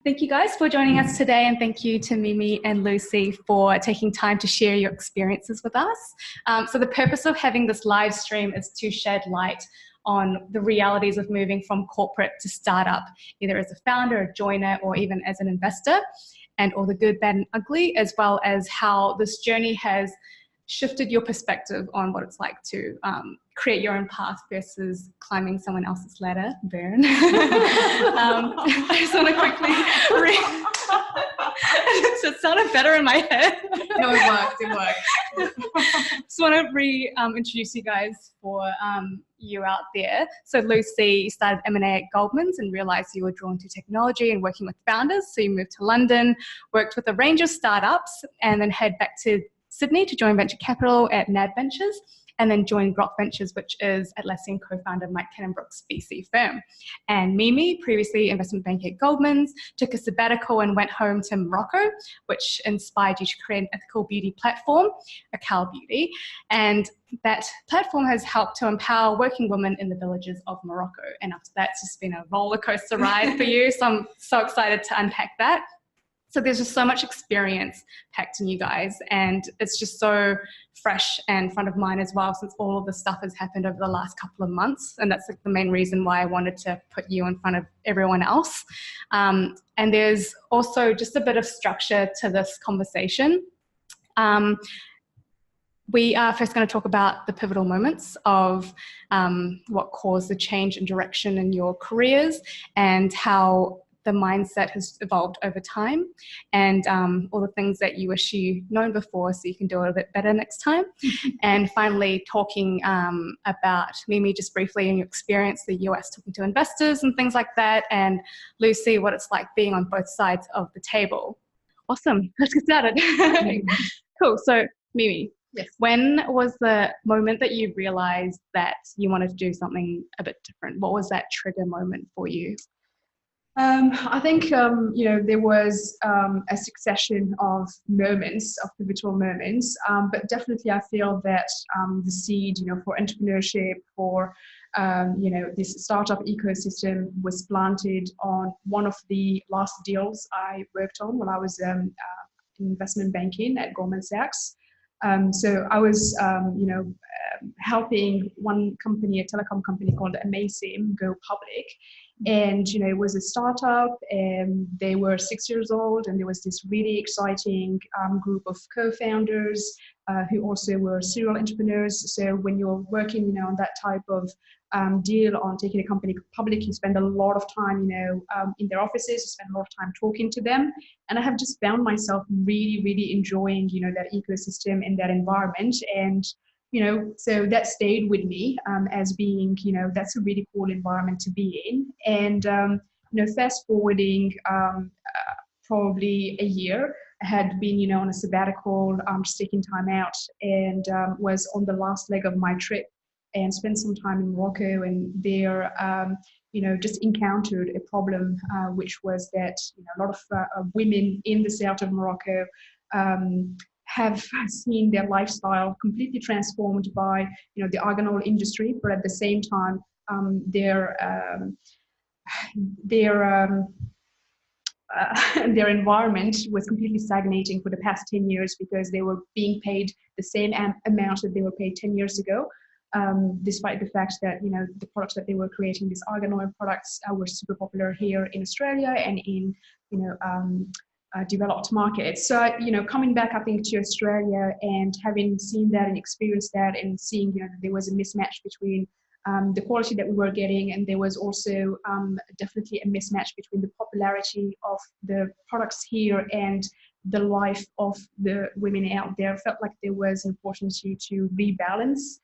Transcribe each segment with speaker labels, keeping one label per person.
Speaker 1: Thank you guys for joining us today, and thank you to Mimi and Lucy for taking time to share your experiences with us. So the purpose of having this live stream is to shed light on the realities of moving from corporate to startup, either as a founder, a joiner, or even as an investor, and all the good, bad, and ugly, as well as how this journey has shifted your perspective on what it's like to create your own path versus climbing someone else's ladder. Burn. I just want to quickly so it sounded better in my head.
Speaker 2: No, it worked.
Speaker 1: Just want to introduce you guys for you out there. So Lucy started M&A at Goldman's and realized you were drawn to technology and working with founders. So you moved to London, worked with a range of startups, and then head back to Sydney to join venture capital at NAB Ventures, and then joined Grok Ventures, which is Atlassian co-founder Mike Cannon-Brook's VC firm. And Mimi, previously investment banker at Goldman's, took a sabbatical and went home to Morocco, which inspired you to create an ethical beauty platform, Akhal Beauty. And that platform has helped to empower working women in the villages of Morocco. And after that, it's just been a roller coaster ride for you. So I'm so excited to unpack that. So there's just so much experience packed in you guys, and it's just so fresh and front of mind as well, since all of this stuff has happened over the last couple of months. And that's like the main reason why I wanted to put you in front of everyone else. And there's also just a bit of structure to this conversation. We are first going to talk about the pivotal moments of what caused the change in direction in your careers and how the mindset has evolved over time, and all the things that you wish you'd known before so you can do it a bit better next time. And finally, talking about Mimi, just briefly in your experience, the US, talking to investors and things like that, and Lucy, what it's like being on both sides of the table. Awesome, let's get started. Cool, so Mimi,
Speaker 2: yes.
Speaker 1: When was the moment that you realized that you wanted to do something a bit different? What was that trigger moment for you?
Speaker 2: I think, there was a succession of moments, of pivotal moments, but definitely I feel that the seed, for entrepreneurship, for, this startup ecosystem was planted on one of the last deals I worked on when I was in investment banking at Goldman Sachs. So I was, helping one company, a telecom company called Amazim, go public. And, it was a startup, and they were 6 years old, and there was this really exciting group of co-founders who also were serial entrepreneurs. So when you're working, on that type of deal on taking a company public, you spend a lot of time, in their offices, you spend a lot of time talking to them. And I have just found myself really, really enjoying, that ecosystem and that environment. And so that stayed with me as being, that's a really cool environment to be in. And, fast forwarding probably a year, I had been, on a sabbatical, just taking time out, and was on the last leg of my trip and spent some time in Morocco, and there, just encountered a problem, which was that a lot of women in the south of Morocco have seen their lifestyle completely transformed by, the argan oil industry, but at the same time, their environment was completely stagnating for the past 10 years because they were being paid the same amount that they were paid 10 years ago, despite the fact that, the products that they were creating, these argan oil products, were super popular here in Australia and in, developed markets. So, coming back, I think, to Australia and having seen that and experienced that and seeing, that there was a mismatch between the quality that we were getting, and there was also definitely a mismatch between the popularity of the products here and the life of the women out there. Felt like there was an opportunity to rebalance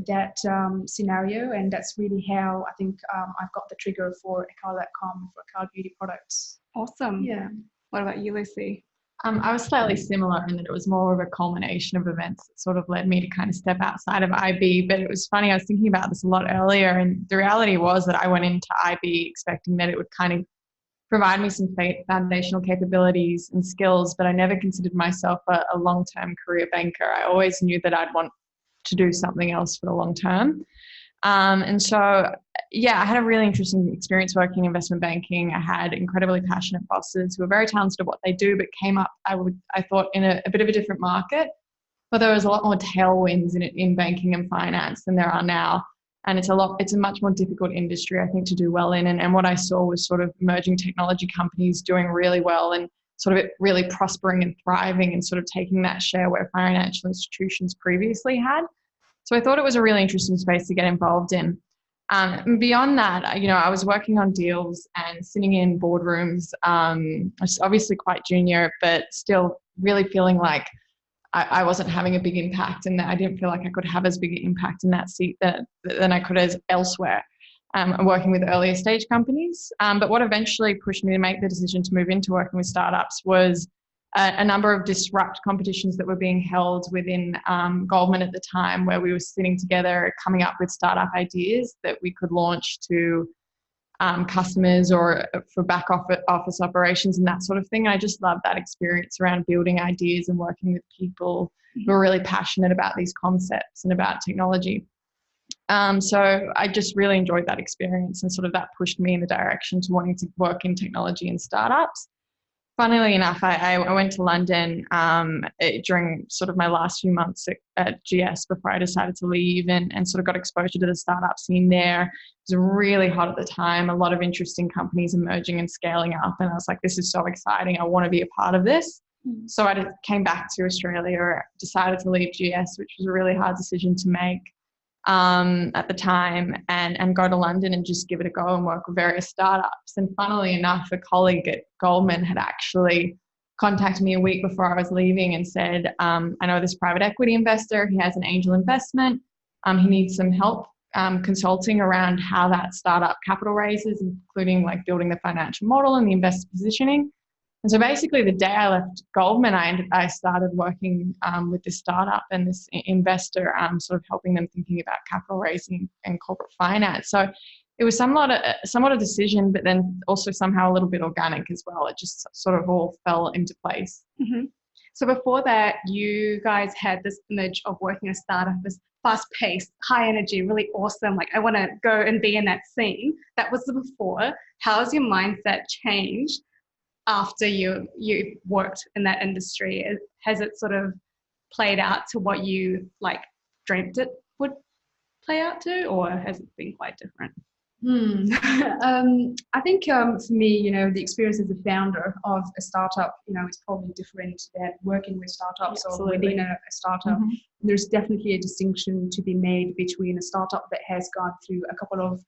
Speaker 2: that scenario, and that's really how I think I've got the trigger for Akhal.com, for Akhal Beauty products.
Speaker 1: Awesome.
Speaker 2: Yeah.
Speaker 1: What about you, Lucy?
Speaker 3: I was slightly similar in that it was more of a culmination of events that sort of led me to kind of step outside of IB. But it was funny, I was thinking about this a lot earlier, and the reality was that I went into IB expecting that it would kind of provide me some foundational capabilities and skills, but I never considered myself a long-term career banker. I always knew that I'd want to do something else for the long term. And so yeah, I had a really interesting experience working in investment banking. I had incredibly passionate bosses who were very talented at what they do, but came up, I thought, in a bit of a different market. But there was a lot more tailwinds in banking and finance than there are now. And it's a much more difficult industry, I think, to do well in. And what I saw was sort of emerging technology companies doing really well and sort of really prospering and thriving and sort of taking that share where financial institutions previously had. So I thought it was a really interesting space to get involved in. And beyond that, I was working on deals and sitting in boardrooms. I was obviously quite junior, but still really feeling like I wasn't having a big impact, and that I didn't feel like I could have as big an impact in that seat than I could as elsewhere. Working with earlier stage companies. But what eventually pushed me to make the decision to move into working with startups was a number of disrupt competitions that were being held within Goldman at the time, where we were sitting together coming up with startup ideas that we could launch to customers or for back office operations and that sort of thing. And I just loved that experience around building ideas and working with people who are really passionate about these concepts and about technology. So I just really enjoyed that experience, and sort of that pushed me in the direction to wanting to work in technology and startups. Funnily enough, I went to London during sort of my last few months at GS before I decided to leave, and sort of got exposure to the startup scene there. It was really hot at the time, a lot of interesting companies emerging and scaling up. And I was like, this is so exciting. I want to be a part of this. So I came back to Australia, decided to leave GS, which was a really hard decision to make at the time, and go to London and just give it a go and work with various startups. And funnily enough, a colleague at Goldman had actually contacted me a week before I was leaving and said, I know this private equity investor, he has an angel investment. He needs some help consulting around how that startup capital raises, including like building the financial model and the investor positioning. And so basically the day I left Goldman, I started working with this startup and this investor, sort of helping them thinking about capital raising and corporate finance. So it was somewhat a decision, but then also somehow a little bit organic as well. It just sort of all fell into place.
Speaker 1: Mm-hmm. So before that, you guys had this image of working in a startup as fast-paced, high energy, really awesome. Like, I want to go and be in that scene. That was the before. How has your mindset changed after you worked in that industry? Has it sort of played out to what you like dreamt it would play out to, or has it been quite different?
Speaker 2: I think for me, the experience as a founder of a startup, it's probably different than working with startups or within a startup. Mm-hmm. There's definitely a distinction to be made between a startup that has gone through a couple of,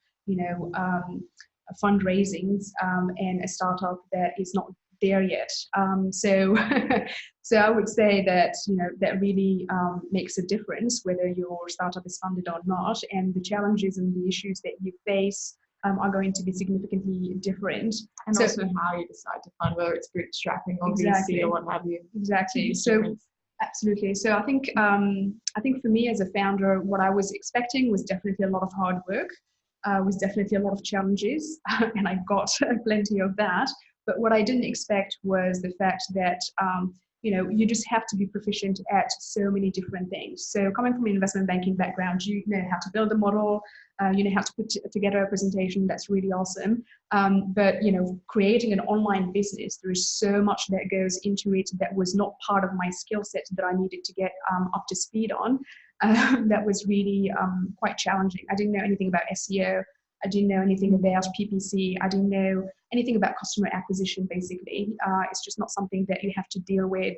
Speaker 2: fundraisings and a startup that is not there yet. So I would say that, that really makes a difference whether your startup is funded or not, and the challenges and the issues that you face are going to be significantly different.
Speaker 3: And so, also how you decide to fund, whether it's bootstrapping or VC or what have you.
Speaker 2: Exactly. So absolutely. So I think for me as a founder, what I was expecting was definitely a lot of hard work, was definitely a lot of challenges, and I got plenty of that. But what I didn't expect was the fact that, you just have to be proficient at so many different things. So coming from an investment banking background, you know how to build a model, you know how to put together a presentation. That's really awesome. But, creating an online business, there is so much that goes into it that was not part of my skill set that I needed to get up to speed on. That was really quite challenging. I didn't know anything about SEO. I didn't know anything about PPC. I didn't know anything about customer acquisition, basically. It's just not something that you have to deal with,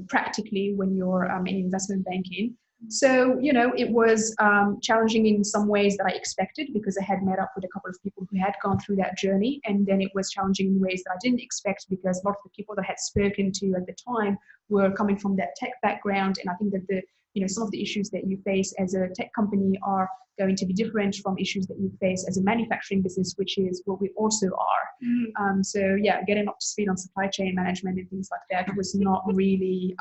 Speaker 2: practically when you're in investment banking. So, it was challenging in some ways that I expected, because I had met up with a couple of people who had gone through that journey. And then it was challenging in ways that I didn't expect, because a lot of the people that I had spoken to at the time were coming from that tech background. And I think that some of the issues that you face as a tech company are going to be different from issues that you face as a manufacturing business, which is what we also are. So yeah, getting up to speed on supply chain management and things like that was not really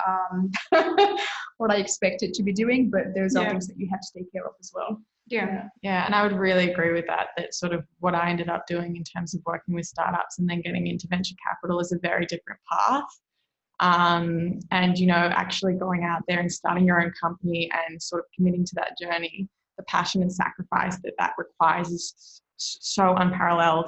Speaker 2: what I expected to be doing, but those are things that you have to take care of as well.
Speaker 3: Yeah, and I would really agree with that sort of what I ended up doing in terms of working with startups and then getting into venture capital is a very different path. And, actually going out there and starting your own company and sort of committing to that journey, the passion and sacrifice that requires is so unparalleled.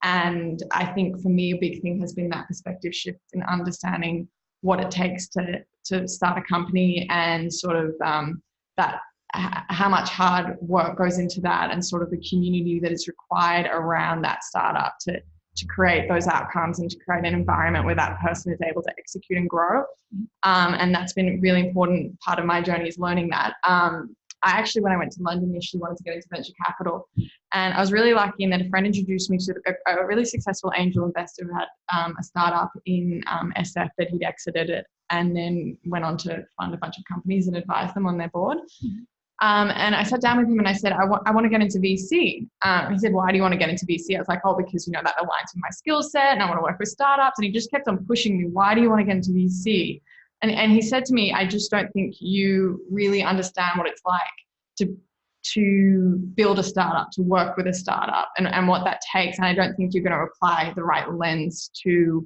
Speaker 3: And I think for me, a big thing has been that perspective shift in understanding what it takes to start a company, and sort of how much hard work goes into that, and sort of the community that is required around that startup to create those outcomes and to create an environment where that person is able to execute and grow. And that's been a really important part of my journey, is learning that. I actually, when I went to London initially, wanted to get into venture capital, and I was really lucky in that a friend introduced me to a really successful angel investor who had a startup in SF that he'd exited it, and then went on to fund a bunch of companies and advise them on their board. And I sat down with him and I said, I want to get into VC. He said, why do you want to get into VC? I was like, oh, because, that aligns with my skill set and I want to work with startups. And he just kept on pushing me, why do you want to get into VC? And he said to me, I just don't think you really understand what it's like to build a startup, to work with a startup, and what that takes. And I don't think you're going to apply the right lens to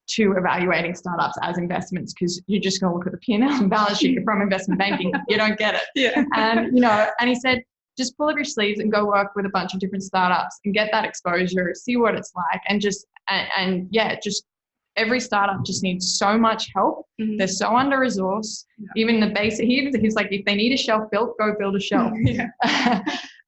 Speaker 3: evaluating startups as investments, because you're just going to look at the P&L and balance sheet from investment banking. You don't get it.
Speaker 1: Yeah.
Speaker 3: And he said, just pull up your sleeves and go work with a bunch of different startups and get that exposure, see what it's like. And just every startup just needs so much help.
Speaker 1: Mm-hmm.
Speaker 3: They're so under-resourced. Yeah. Even the basic, he's like, if they need a shelf built, go build a shelf.
Speaker 1: Yeah.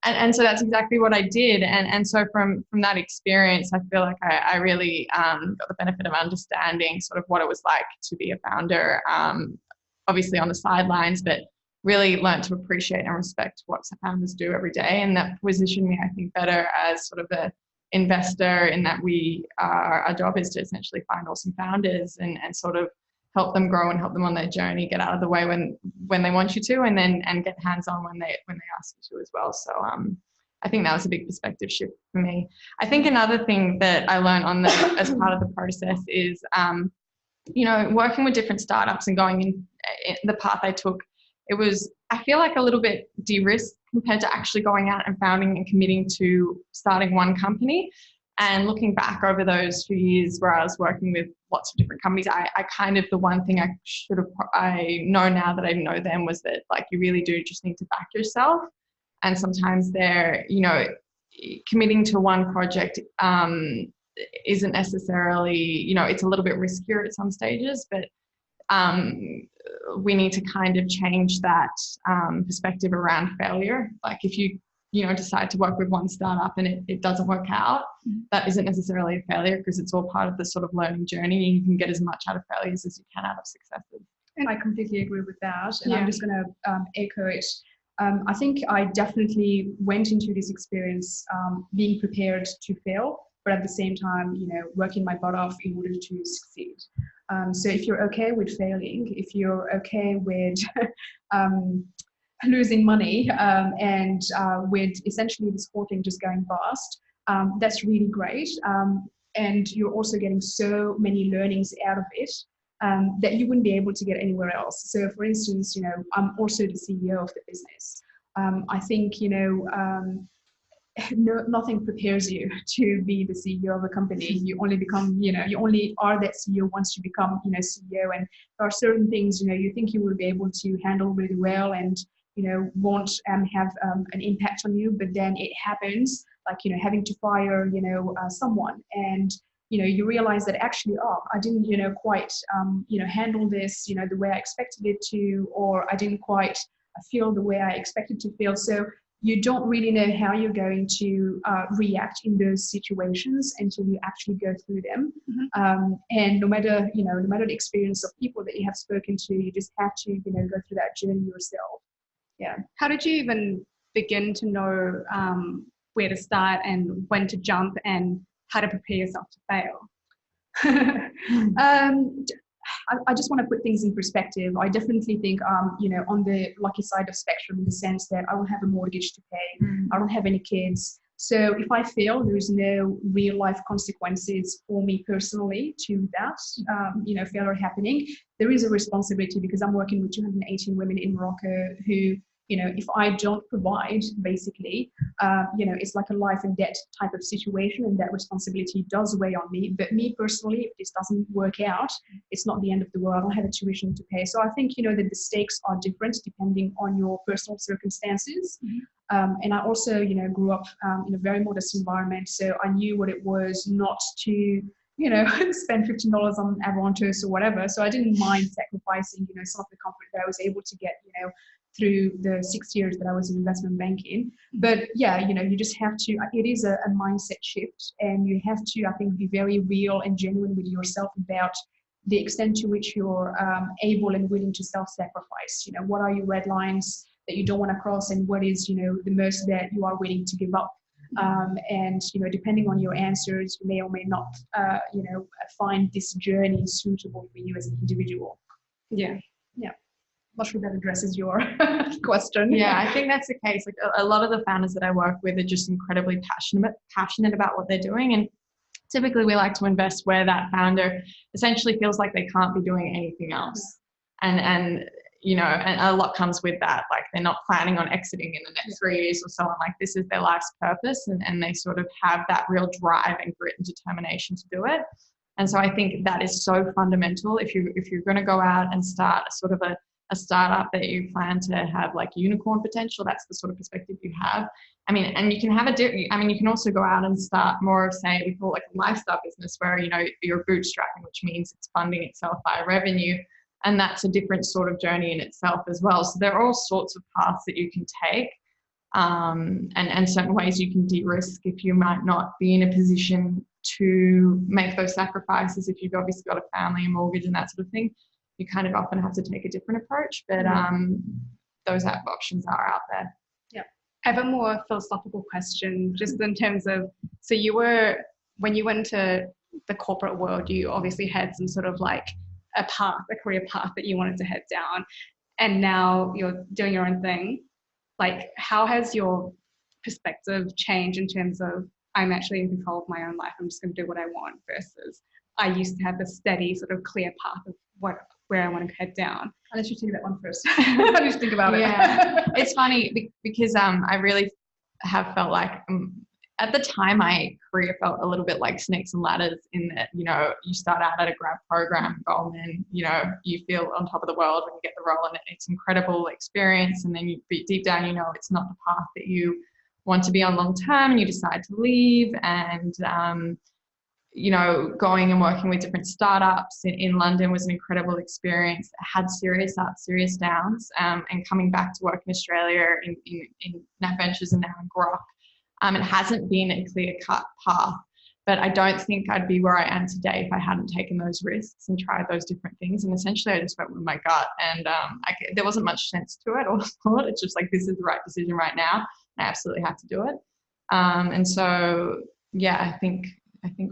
Speaker 3: And so that's exactly what I did. And so from that experience, I feel like I really got the benefit of understanding sort of what it was like to be a founder, obviously on the sidelines, but really learned to appreciate and respect what founders do every day. And that positioned me, I think, better as sort of a investor, in that our job is to essentially find awesome founders and sort of help them grow and help them on their journey, get out of the way when they want you to, and get hands-on when they ask you to as well. So I think that was a big perspective shift for me. I think another thing that I learned as part of the process is working with different startups and going in the path I took. It was, I feel like, a little bit de-risked compared to actually going out and founding and committing to starting one company. And looking back over those few years where I was working with lots of different companies, I kind of, the one thing I know now that I know then, was that, like, you really do just need to back yourself. And sometimes committing to one project isn't necessarily, it's a little bit riskier at some stages, but we need to kind of change that perspective around failure. Like, if you decide to work with one startup and it doesn't work out, that isn't necessarily a failure, because it's all part of the sort of learning journey. You can get as much out of failures as you can out of successes.
Speaker 2: And I completely agree with that. And
Speaker 1: Yeah.
Speaker 2: I'm just going to echo it. I think I definitely went into this experience being prepared to fail, but at the same time, working my butt off in order to succeed. So if you're okay with failing, if you're okay with losing money and with essentially this whole thing just going bust, that's really great. And you're also getting so many learnings out of it that you wouldn't be able to get anywhere else. So for instance, I'm also the CEO of the business. I think, nothing prepares you to be the CEO of a company. You only become, you only are that CEO once you become, CEO. And there are certain things, you think you will be able to handle really well and, won't have an impact on you, but then it happens, like, having to fire, someone, and, you realize that actually, I didn't, quite, handle this, the way I expected it to, or I didn't quite feel the way I expected to feel. So you don't really know how you're going to react in those situations until you actually go through them. Mm-hmm. And no matter the experience of people that you have spoken to, you just have to, go through that journey yourself. Yeah.
Speaker 1: How did you even begin to know where to start and when to jump and how to prepare yourself to fail?
Speaker 2: I just want to put things in perspective. I definitely think, on the lucky side of spectrum, in the sense that I don't have a mortgage to pay. I don't have any kids. So if I fail, there is no real life consequences for me personally to that, failure happening. There is a responsibility, because I'm working with 218 women in Morocco who if I don't provide, basically, it's like a life and death type of situation, and that responsibility does weigh on me. But me personally, if this doesn't work out, it's not the end of the world. I don't have a tuition to pay. So I think, that the stakes are different depending on your personal circumstances. And I also, grew up in a very modest environment. So I knew what it was not to, spend $15 on Avantos or whatever. So I didn't mind sacrificing, some of the comfort that I was able to get, through the 6 years that I was in investment banking. But yeah, you just have to, it is a mindset shift, and you have to, I think, be very real and genuine with yourself about the extent to which you're able and willing to self-sacrifice. What are your red lines that you don't want to cross, and what is, the most that you are willing to give up? And, depending on your answers, you may or may not, find this journey suitable for you as an individual.
Speaker 1: Yeah.
Speaker 2: Not sure that addresses your question.
Speaker 3: Yeah, I think that's the case. Like a lot of the founders that I work with are just incredibly passionate about what they're doing. And typically we like to invest where that founder essentially feels like they can't be doing anything else. And a lot comes with that. Like they're not planning on exiting in the next 3 years or so on. Like this is their life's purpose, and they sort of have that real drive and grit and determination to do it. And so I think that is so fundamental. If you're going to go out and start sort of a startup that you plan to have like unicorn potential, that's the sort of perspective you have. I mean, and you can have you can also go out and start more of, say, we call it like a lifestyle business where, you're bootstrapping, which means it's funding itself by revenue. And that's a different sort of journey in itself as well. So there are all sorts of paths that you can take, and certain ways you can de-risk if you might not be in a position to make those sacrifices. If you've obviously got a family, a mortgage and that sort of thing, you kind of often have to take a different approach, but those options are out there.
Speaker 1: Yeah. I have a more philosophical question, just in terms of, so when you went into the corporate world, you obviously had some sort of like a career path that you wanted to head down, and now you're doing your own thing. Like, how has your perspective changed in terms of, I'm actually in control of my own life, I'm just going to do what I want, versus I used to have a steady sort of clear path of where I want to head down?
Speaker 2: I'll let you take that one first. How do you think about it?
Speaker 3: Yeah, it's funny because I really have felt like at the time my career felt a little bit like snakes and ladders, in that, you start out at a grad program, Goldman, you feel on top of the world when you get the role, and it's incredible experience. And then deep down, it's not the path that you want to be on long term, and you decide to leave. And going and working with different startups in London was an incredible experience. It had serious ups, serious downs, and coming back to work in Australia in NAB Ventures and now in Grok, it hasn't been a clear-cut path, but I don't think I'd be where I am today if I hadn't taken those risks and tried those different things. And essentially I just went with my gut, and there wasn't much sense to it or thought. It's just like, this is the right decision right now. I absolutely have to do it. And so, yeah, I think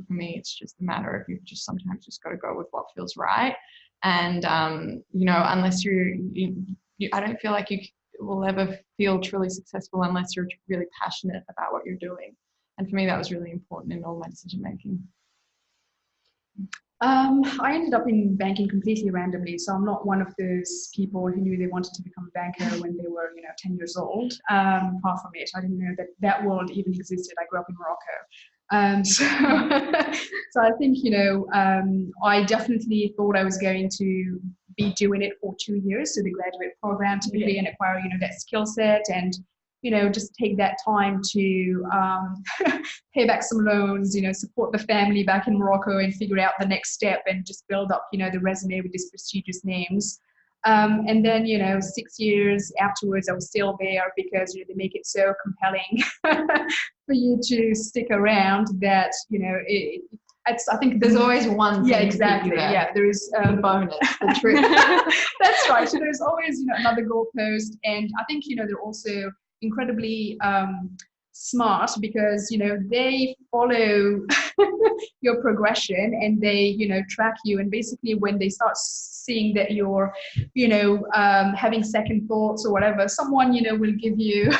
Speaker 3: for me, it's just a matter of, you just sometimes just got to go with what feels right. And, unless I don't feel like you will ever feel truly successful unless you're really passionate about what you're doing. And for me, that was really important in all my decision making.
Speaker 2: I ended up in banking completely randomly. So I'm not one of those people who knew they wanted to become a banker when they were, 10 years old. Far from it. I didn't know that world even existed. I grew up in Morocco. So I think, I definitely thought I was going to be doing it for 2 years. So the graduate program typically, and acquire, that skill set, and, just take that time to pay back some loans, support the family back in Morocco, and figure out the next step, and just build up, the resume with these prestigious names. And then, 6 years afterwards, I was still there because, they make it so compelling for you to stick around that, I think
Speaker 3: there's always one thing.
Speaker 2: Yeah, exactly. Yeah, there is
Speaker 3: the bonus, the trick.
Speaker 2: That's right. So there's always, another goalpost. And I think, they're also incredibly smart because, they follow your progression, and they, track you. And basically when they start seeing that you're, having second thoughts or whatever, someone, will give you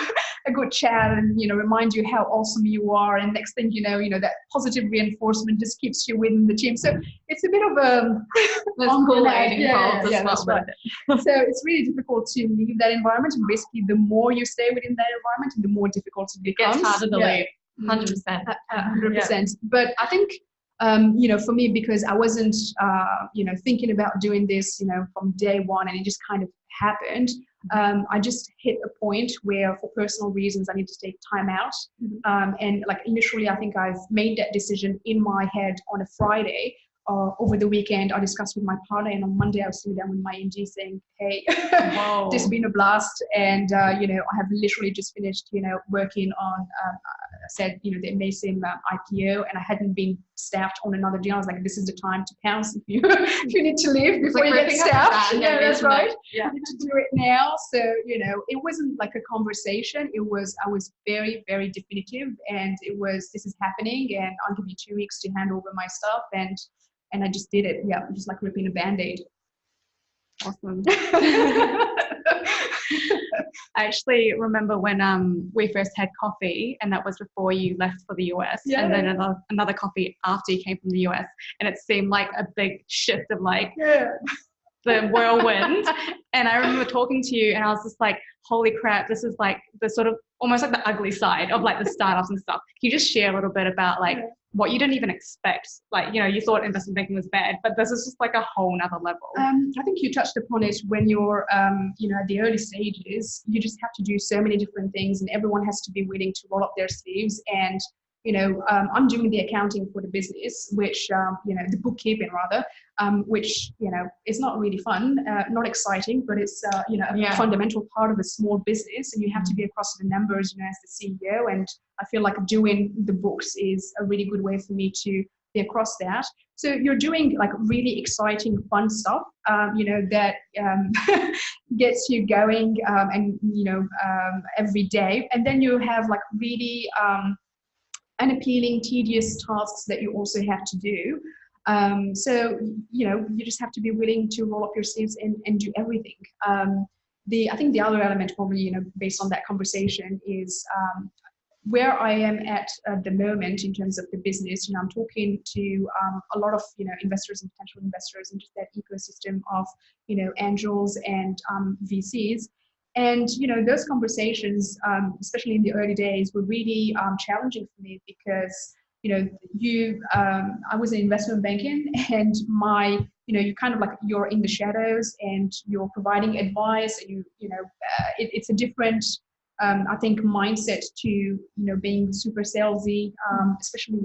Speaker 2: a good chat and, remind you how awesome you are. And next thing you know, that positive reinforcement just keeps you within the team. So it's a bit of a that's right. So it's really difficult to leave that environment, and basically the more you stay within that environment, the more difficult it becomes.
Speaker 3: It's harder to leave. 100%.
Speaker 2: 100%. But I think, for me, because I wasn't, thinking about doing this, from day one, and it just kind of happened. I just hit a point where, for personal reasons, I need to take time out. And like initially, I think I've made that decision in my head on a Friday. Over the weekend, I discussed with my partner, and on Monday I was sitting down with my MD saying, "Hey, this has been a blast, and I have literally just finished, working on, the amazing IPO, and I hadn't been staffed on another deal. I was like, this is the time to pounce if you if you need to leave before you get staffed. Yeah, that's right. Yeah, you need to do it now." So it wasn't like a conversation. I was very, very definitive, and it was, this is happening, and I'll give you 2 weeks to hand over my stuff, and I just did it. Yeah, just like ripping a Band-Aid.
Speaker 1: Awesome. I actually remember when we first had coffee, and that was before you left for the US, and then another coffee after you came from the US, and it seemed like a big shift of like the whirlwind. And I remember talking to you, and I was just like, holy crap, this is like the sort of almost like the ugly side of like the startups and stuff. Can you just share a little bit about like what you didn't even expect? Like, you thought investment banking was bad, but this is just like a whole nother level.
Speaker 2: I think you touched upon it when you're, at the early stages. You just have to do so many different things, and everyone has to be willing to roll up their sleeves. And I'm doing the accounting for the business, which, the bookkeeping rather, which, is not really fun, not exciting, but it's, a fundamental part of a small business, and you have to be across the numbers, as the CEO. And I feel like doing the books is a really good way for me to be across that. So you're doing like really exciting, fun stuff, that gets you going, and, every day. And then you have like really, unappealing, tedious tasks that you also have to do. So, you just have to be willing to roll up your sleeves and do everything. I think the other element probably, based on that conversation is where I am at the moment in terms of the business. I'm talking to a lot of, investors and potential investors in just that ecosystem of, angels and VCs. And, those conversations, especially in the early days, were really challenging for me because, I was in investment banking, and you kind of like, you're in the shadows and you're providing advice, and it's a different, I think, mindset to, being super salesy, especially,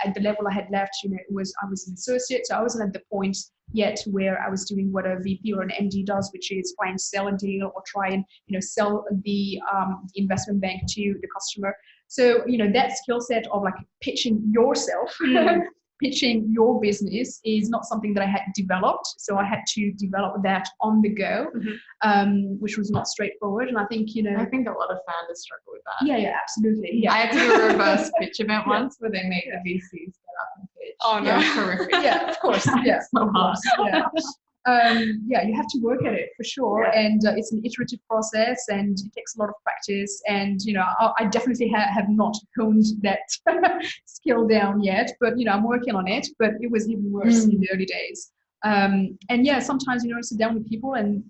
Speaker 2: at the level I had left, I was an associate, so I wasn't at the point yet where I was doing what a VP or an MD does, which is try and sell a deal or try and, sell the investment bank to the customer. So, that skill set of like pitching yourself, pitching your business is not something that I had developed. So I had to develop that on the go, which was not straightforward. And I think,
Speaker 3: I think a lot of founders struggle with that.
Speaker 2: Yeah, absolutely. Yeah.
Speaker 3: I had to do a reverse pitch event once where they make the VCs get up and pitch.
Speaker 1: Oh no,
Speaker 3: horrific.
Speaker 2: Yeah, of course. Yeah,
Speaker 3: so hard.
Speaker 2: You have to work at it for sure, and it's an iterative process, and it takes a lot of practice. And I definitely have not honed that skill down yet, but I'm working on it. But it was even worse in the early days. And sometimes sit down with people, and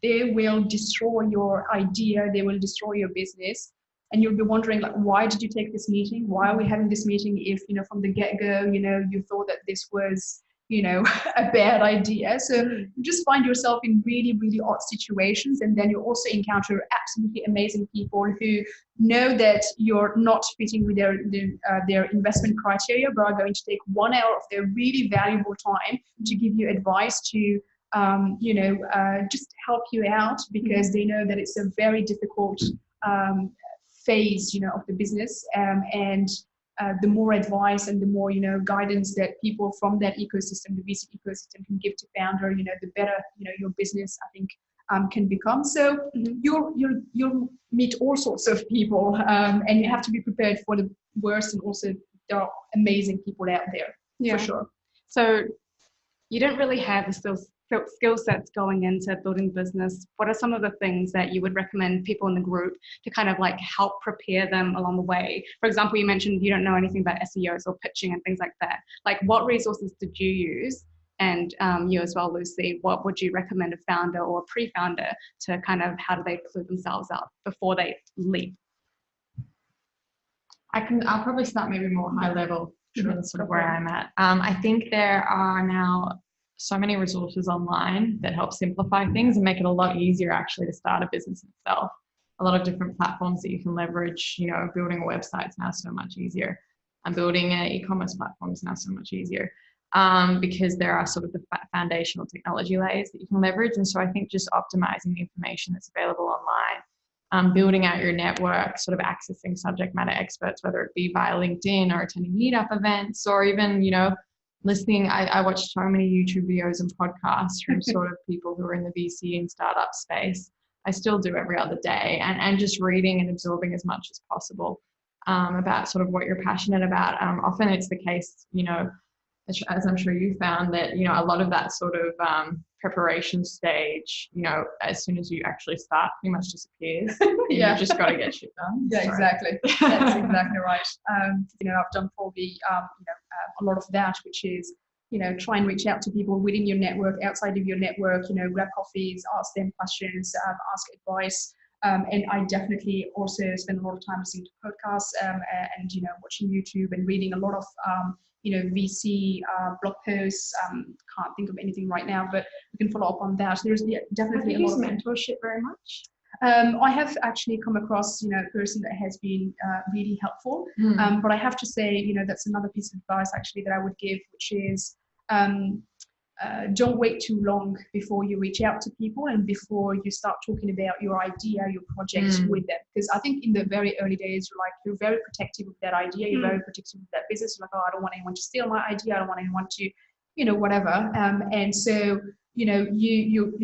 Speaker 2: they will destroy your idea, they will destroy your business. And you'll be wondering, like, why did you take this meeting? Why are we having this meeting if, from the get-go, you thought that this was, a bad idea? So you just find yourself in really, really odd situations. And then you also encounter absolutely amazing people who know that you're not fitting with their investment criteria, but are going to take 1 hour of their really valuable time to give you advice to, just help you out, because they know that it's a very difficult phase, of the business, and the more advice and the more guidance that people from that ecosystem, the VC ecosystem, can give to founder, the better your business, I think, can become. So you'll meet all sorts of people, and you have to be prepared for the worse, and also there are amazing people out there, for sure.
Speaker 1: So you don't really have the skill sets going into building business. What are some of the things that you would recommend people in the group to kind of like help prepare them along the way? For example, you mentioned you don't know anything about SEOs or pitching and things like that. Like, what resources did you use? And you as well, Lucy, what would you recommend a founder or a pre-founder to kind of, how do they clue themselves up before they leap?
Speaker 3: I'll probably start maybe more high level, sort of where I'm at. I think there are now so many resources online that help simplify things and make it a lot easier actually to start a business itself. A lot of different platforms that you can leverage. You know, building a website is now so much easier, and building an e-commerce platform is now so much easier, because there are sort of the foundational technology layers that you can leverage. And so I think just optimizing the information that's available online, building out your network, sort of accessing subject matter experts, whether it be via LinkedIn or attending meetup events, or even, you know, listening. I watch so many YouTube videos and podcasts from sort of people who are in the VC and startup space. I still do every other day, and just reading and absorbing as much as possible about sort of what you're passionate about. Often it's the case, you know, as I'm sure you found, that, you know, a lot of that sort of preparation stage, you know, as soon as you actually start, pretty much disappears.
Speaker 2: Yeah.
Speaker 3: You just got to get shit done.
Speaker 2: Yeah, exactly. That's exactly right. You know, I've done probably a lot of that, which is, you know, try and reach out to people within your network, outside of your network. You know, grab coffees, ask them questions, ask advice. And I definitely also spend a lot of time listening to podcasts and, you know, watching YouTube and reading a lot of, you know, VC blog posts. Can't think of anything right now, but we can follow up on that. There's definitely a lot of
Speaker 3: mentorship very much.
Speaker 2: I have actually come across, you know, a person that has been really helpful. But I have to say, you know, that's another piece of advice actually that I would give, which is don't wait too long before you reach out to people and before you start talking about your idea, your project with them. Because I think in the very early days, you're very protective of that idea. You're very protective of that business. You're like, oh, I don't want anyone to steal my idea. I don't want anyone to, you know, whatever. And so, you know, you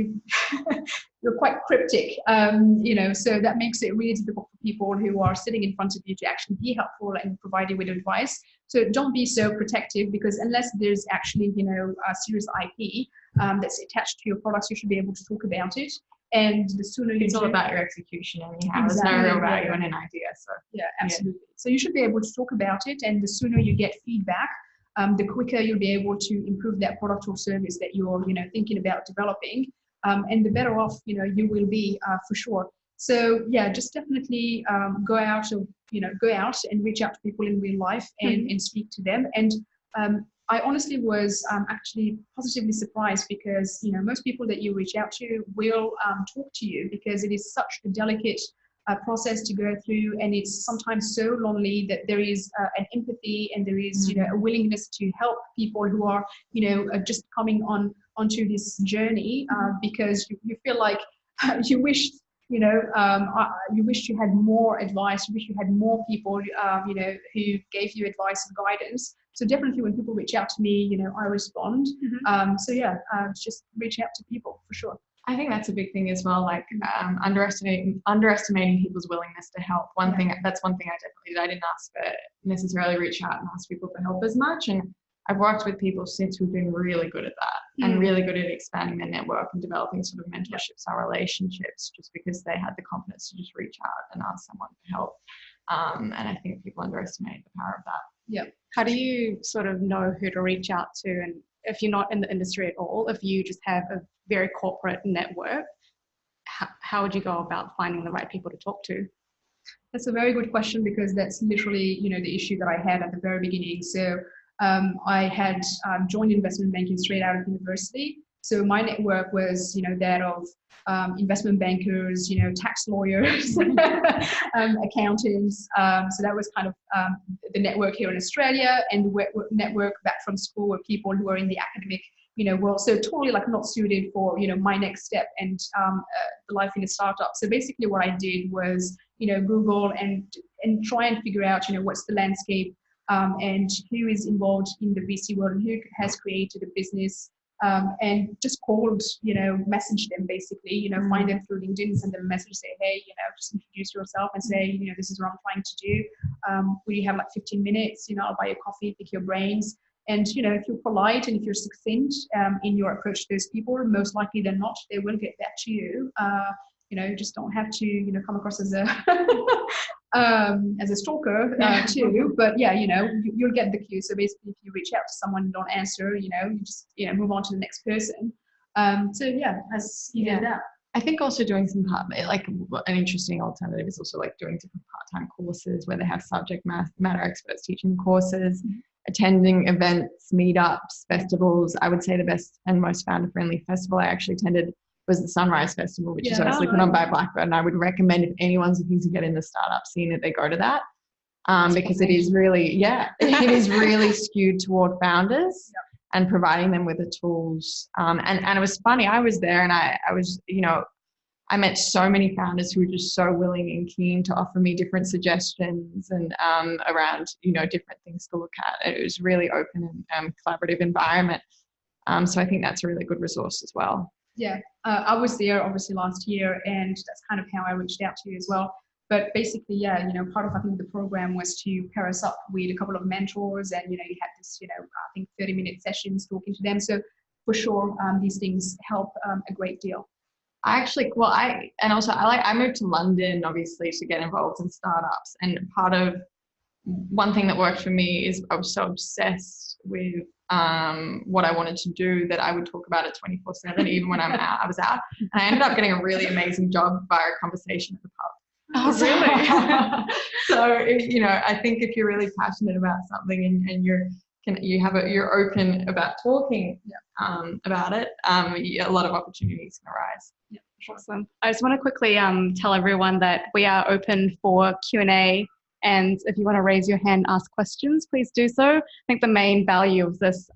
Speaker 2: you're quite cryptic, you know, so that makes it really difficult for people who are sitting in front of you to actually be helpful and provide you with advice. So don't be so protective, because unless there's actually, you know, a serious IP that's attached to your products, you should be able to talk about it. And the sooner
Speaker 3: it's all about your execution anyhow. Exactly. There's no real value in an idea. So
Speaker 2: yeah, absolutely. Yeah. So you should be able to talk about it, and the sooner you get feedback, the quicker you'll be able to improve that product or service that you're, you know, thinking about developing. And the better off, you know, you will be for sure. So yeah, just definitely go out and reach out to people in real life and speak to them. And I honestly was actually positively surprised, because, you know, most people that you reach out to will talk to you, because it is such a delicate process to go through, and it's sometimes so lonely that there is an empathy, and there is, you know, a willingness to help people who are, you know, just coming onto this journey, because you feel like you wish, you know, you wish you had more advice, you wish you had more people, you know, who gave you advice and guidance. So definitely when people reach out to me, you know, I respond. So yeah, just reach out to people for sure.
Speaker 3: I think that's a big thing as well, like underestimating people's willingness to help. One thing I definitely did. I didn't necessarily reach out and ask people for help as much. And I've worked with people since who've been really good at that and really good at expanding their network and developing sort of mentorships and relationships, just because they had the confidence to just reach out and ask someone for help. And I think people underestimate the power of that.
Speaker 1: Yeah. How do you sort of know who to reach out to? And if you're not in the industry at all, if you just have a very corporate network, how would you go about finding the right people to talk to?
Speaker 2: That's a very good question, because that's literally, you know, the issue that I had at the very beginning. So I had joined investment banking straight out of university. So my network was, you know, that of investment bankers, you know, tax lawyers, accountants. So that was kind of the network here in Australia, and the network back from school were people who are in the academic, you know, world. So totally like not suited for, you know, my next step and the life in a startup. So basically what I did was, you know, Google and try and figure out, you know, what's the landscape and who is involved in the VC world and who has created a business and just called, message them basically, find them through LinkedIn, send them a message, say, hey, just introduce yourself and say, this is what I'm trying to do. Will you have like 15 minutes? I'll buy you coffee, pick your brains. And, if you're polite and if you're succinct in your approach to those people, most likely than not, they will get back to you. Just don't have to, come across as a as a stalker too. But yeah, you'll get the cue. So basically, if you reach out to someone and don't answer, you just move on to the next person. So yeah, as you do that.
Speaker 3: I think also doing some like an interesting alternative is also like doing different part-time courses where they have subject matter experts teaching courses, attending events, meetups, festivals. I would say the best and most founder-friendly festival I actually attended was the Sunrise Festival, which is obviously put on by Blackbird. And I would recommend if anyone's looking to get in the startup scene that they go to that because it is really, it is really skewed toward founders and providing them with the tools. And it was funny. I was there and I was, I met so many founders who were just so willing and keen to offer me different suggestions and around, different things to look at. It was really open and collaborative environment. So I think that's a really good resource as well.
Speaker 2: Yeah, I was there obviously last year, and that's kind of how I reached out to you as well. But basically, part of I think the program was to pair us up with a couple of mentors, and you had this, I think 30-minute sessions talking to them. So for sure, these things help a great deal.
Speaker 3: I moved to London obviously to get involved in startups, and part of one thing that worked for me is I was so obsessed with what I wanted to do that I would talk about it 24/7, even when I was out. And I ended up getting a really amazing job via a conversation at the pub.
Speaker 2: Oh, really?
Speaker 3: So, I think if you're really passionate about something and you're open about talking about it, a lot of opportunities can arise.
Speaker 1: Yeah, awesome. I just want to quickly tell everyone that we are open for Q&A. And if you want to raise your hand, ask questions, please do so. I think the main value of this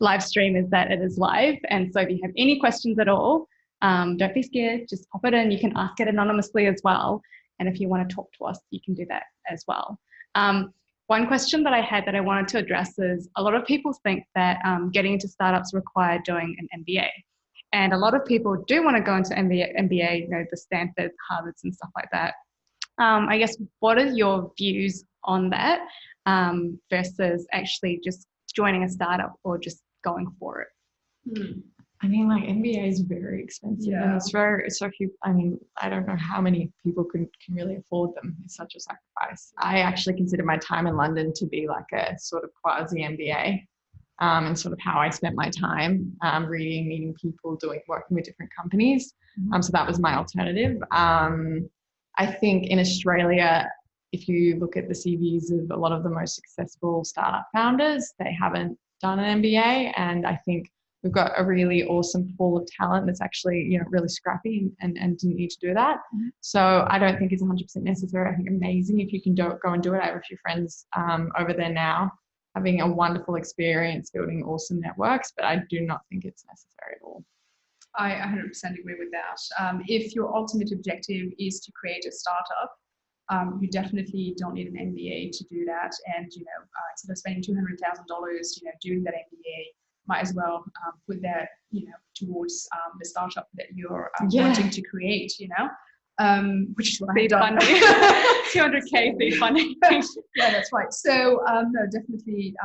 Speaker 1: live stream is that it is live. And so if you have any questions at all, don't be scared, just pop it in. You can ask it anonymously as well. And if you want to talk to us, you can do that as well. One question that I had that I wanted to address is a lot of people think that getting into startups require doing an MBA. And a lot of people do want to go into MBA, the Stanfords, Harvards and stuff like that. I guess, what are your views on that versus actually just joining a startup or just going for it?
Speaker 3: I mean, like MBA is very expensive and it's so few. I mean, I don't know how many people can really afford them. It's such a sacrifice. I actually consider my time in London to be like a sort of quasi MBA and sort of how I spent my time reading, meeting people, working with different companies. So that was my alternative. I think in Australia, if you look at the CVs of a lot of the most successful startup founders, they haven't done an MBA. And I think we've got a really awesome pool of talent that's actually, really scrappy and didn't need to do that. So I don't think it's 100% necessary. I think amazing if you can go and do it. I have a few friends over there now having a wonderful experience building awesome networks, but I do not think it's necessary at all.
Speaker 2: I 100% agree with that. If your ultimate objective is to create a startup, you definitely don't need an MBA to do that. And, instead of spending $200,000, doing that MBA, might as well put that, towards the startup that you're wanting to create, which is what I've done.
Speaker 1: 200K seed funding.
Speaker 2: Yeah, that's right. So, no, definitely,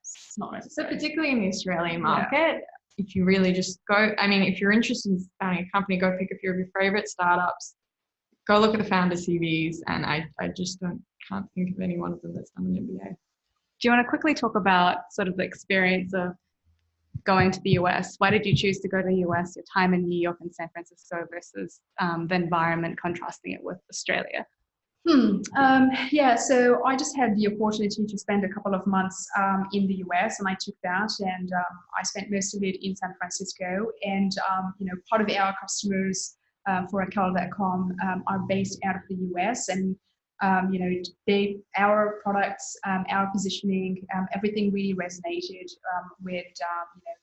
Speaker 2: it's not necessary.
Speaker 3: So particularly in the Australian market, if you really just go, if you're interested in starting a company, go pick a few of your favorite startups, go look at the founder CVs, and I just can't think of any one of them that's done an MBA.
Speaker 1: Do you want to quickly talk about sort of the experience of going to the US? Why did you choose to go to the US, your time in New York and San Francisco versus the environment, contrasting it with Australia?
Speaker 2: So I just had the opportunity to spend a couple of months in the US, and I took that, and I spent most of it in San Francisco. And part of our customers for Akhal.com are based out of the US, and our products, our positioning, everything really resonated with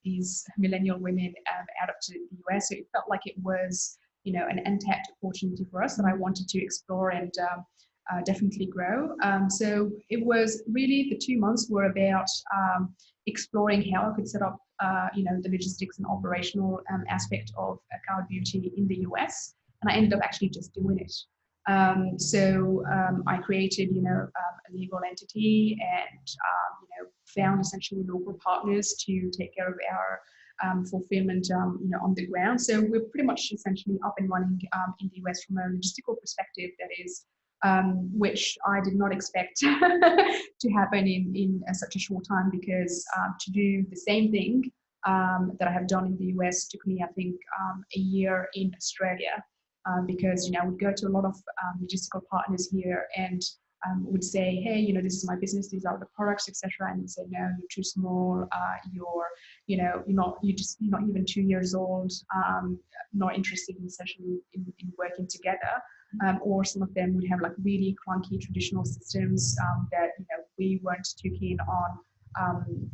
Speaker 2: these millennial women out of the US. So it felt like it was an untapped opportunity for us that I wanted to explore and definitely grow. So it was really, the 2 months were about exploring how I could set up, the logistics and operational aspect of Akhal Beauty in the US, and I ended up actually just doing it. So I created, a legal entity and, found essentially local partners to take care of our fulfillment, on the ground. So we're pretty much essentially up and running in the US from a logistical perspective, that is, which I did not expect to happen in such a short time, because to do the same thing that I have done in the US took me, I think, a year in Australia. Because I would go to a lot of logistical partners here and would say, hey, this is my business, these are the products, etc. And they'd say, no, you're too small, you're not even 2 years old, not interested in essentially in working together. Or some of them would have like really clunky traditional systems that we weren't too keen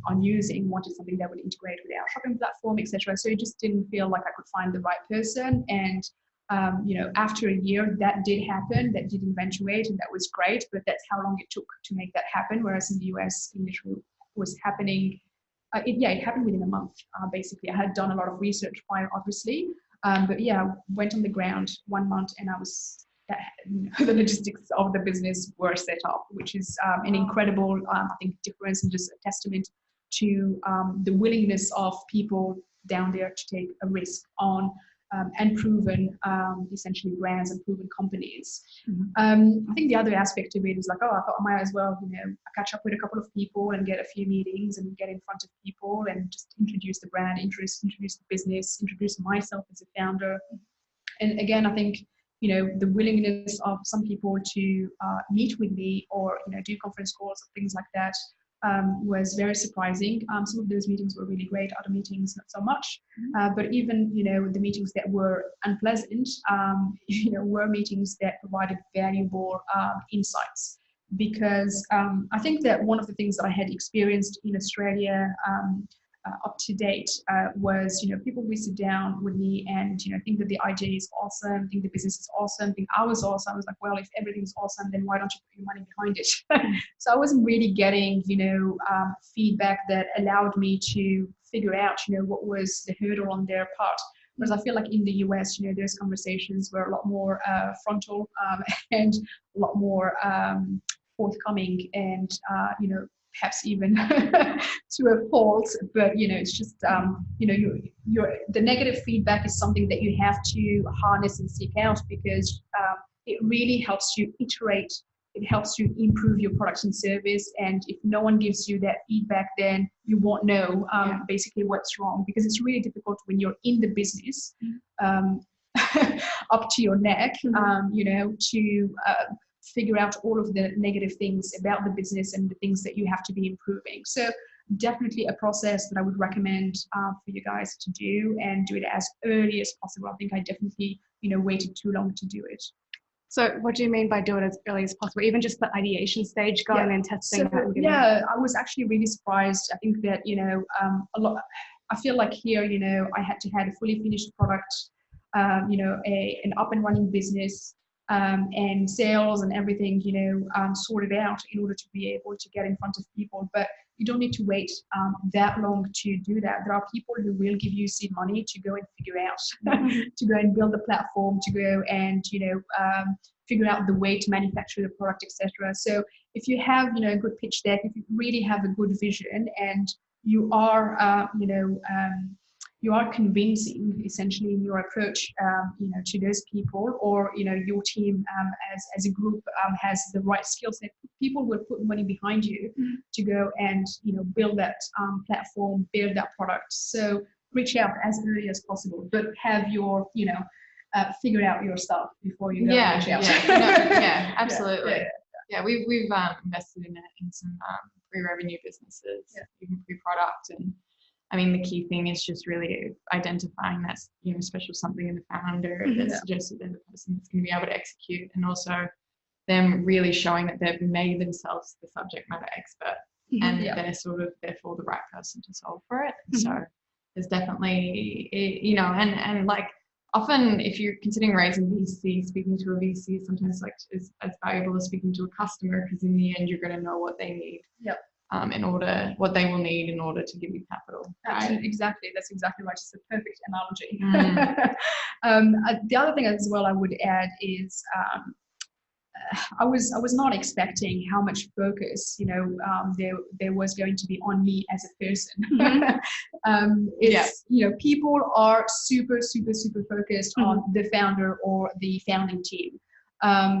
Speaker 2: on using, wanted something that would integrate with our shopping platform, etc. So it just didn't feel like I could find the right person. And after a year, that did happen, that did eventuate, and that was great, but that's how long it took to make that happen. Whereas in the US, it literally was happening, it happened within a month, basically. I had done a lot of research prior, obviously, but yeah, went on the ground 1 month, and the logistics of the business were set up, which is an incredible, I think, difference, and just a testament to the willingness of people down there to take a risk on and proven essentially brands and proven companies. I think the other aspect of it is like, I thought I might as well, catch up with a couple of people and get a few meetings and get in front of people and just introduce the brand, introduce the business, introduce myself as a founder. And again, I think, the willingness of some people to meet with me or, do conference calls or things like that was very surprising. Some of those meetings were really great, other meetings not so much. But even, the meetings that were unpleasant, were meetings that provided valuable insights. Because I think that one of the things that I had experienced in Australia up to date was, people would sit down with me and, think that the idea is awesome, think the business is awesome, think I was awesome. I was like, well, if everything's awesome, then why don't you put your money behind it? So I wasn't really getting, feedback that allowed me to figure out, what was the hurdle on their part. Whereas I feel like in the US, those conversations were a lot more frontal and a lot more forthcoming and, perhaps even to a fault, but it's just the negative feedback is something that you have to harness and seek out, because it really helps you iterate, it helps you improve your product and service. And if no one gives you that feedback, then you won't know basically what's wrong, because it's really difficult when you're in the business up to your neck, to figure out all of the negative things about the business and the things that you have to be improving. So definitely a process that I would recommend for you guys to do, and do it as early as possible. I think I definitely, waited too long to do it.
Speaker 1: So what do you mean by do it as early as possible? Even just the ideation stage, going and testing?
Speaker 2: So, I was actually really surprised. I think that, a lot, I feel like here, I had to have a fully finished product, an up and running business, and sales and everything, sorted out in order to be able to get in front of people. But you don't need to wait that long to do that. There are people who will give you seed money to go and figure out, to go and build a platform, to go and, figure out the way to manufacture the product, etc. So if you have, a good pitch deck, if you really have a good vision, and you are, you are convincing essentially in your approach, to those people, or, your team as a group has the right skill set, people will put money behind you to go and, build that platform, build that product. So reach out as early as possible, but have your, figure out your stuff before you go and reach out.
Speaker 3: Absolutely. Yeah, we've invested in some pre-revenue businesses, even pre-product, and I mean, the key thing is just really identifying that, special something in the founder that suggested they're the person that's going to be able to execute, and also them really showing that they've made themselves the subject matter expert, and they're sort of therefore the right person to solve for it. So there's definitely, and like often if you're considering raising VC, speaking to a VC sometimes like is as valuable as speaking to a customer, because in the end you're going to know what they need. in order, what they will need in order to give you capital. Right?
Speaker 2: Exactly, that's exactly right. It's a perfect analogy.
Speaker 3: Mm.
Speaker 2: The other thing as well I would add is I was not expecting how much focus there was going to be on me as a person. People are super focused on the founder or the founding team.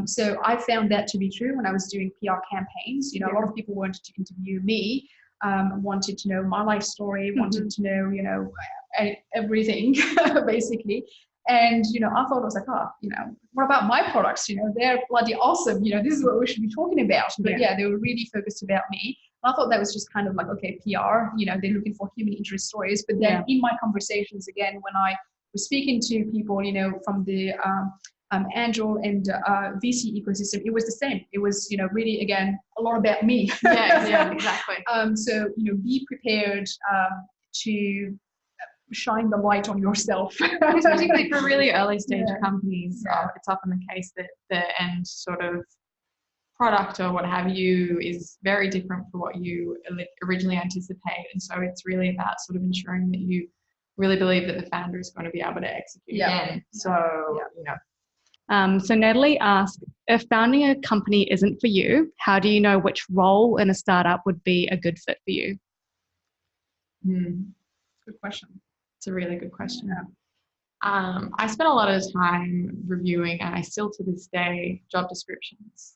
Speaker 2: So I found that to be true when I was doing PR campaigns. A lot of people wanted to interview me, wanted to know my life story, wanted to know everything basically. And, I thought, I was like, what about my products? They're bloody awesome. This is what we should be talking about. But they were really focused about me. And I thought that was just kind of like, okay, PR, they're looking for human interest stories. But then in my conversations, again, when I was speaking to people, from the angel and VC ecosystem, it was the same. It was, really, again, a lot about me.
Speaker 3: Yeah, exactly.
Speaker 2: So, be prepared to shine the light on yourself.
Speaker 3: Particularly for really early stage companies, it's often the case that the end sort of product or what have you is very different from what you originally anticipate. And so it's really about sort of ensuring that you really believe that the founder is going to be able to execute again. So,
Speaker 1: So Natalie asked, if founding a company isn't for you, how do you know which role in a startup would be a good fit for you?
Speaker 2: Good question.
Speaker 3: It's a really good question. I spent a lot of time reviewing, and I still to this day, job descriptions.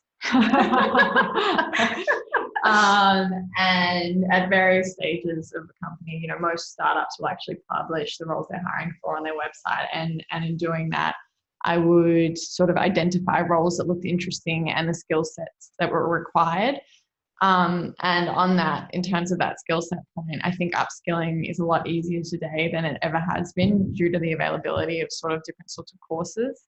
Speaker 3: And at various stages of the company, most startups will actually publish the roles they're hiring for on their website. And in doing that, I would sort of identify roles that looked interesting and the skill sets that were required. And on that, in terms of that skill set point, I think upskilling is a lot easier today than it ever has been due to the availability of sort of different sorts of courses.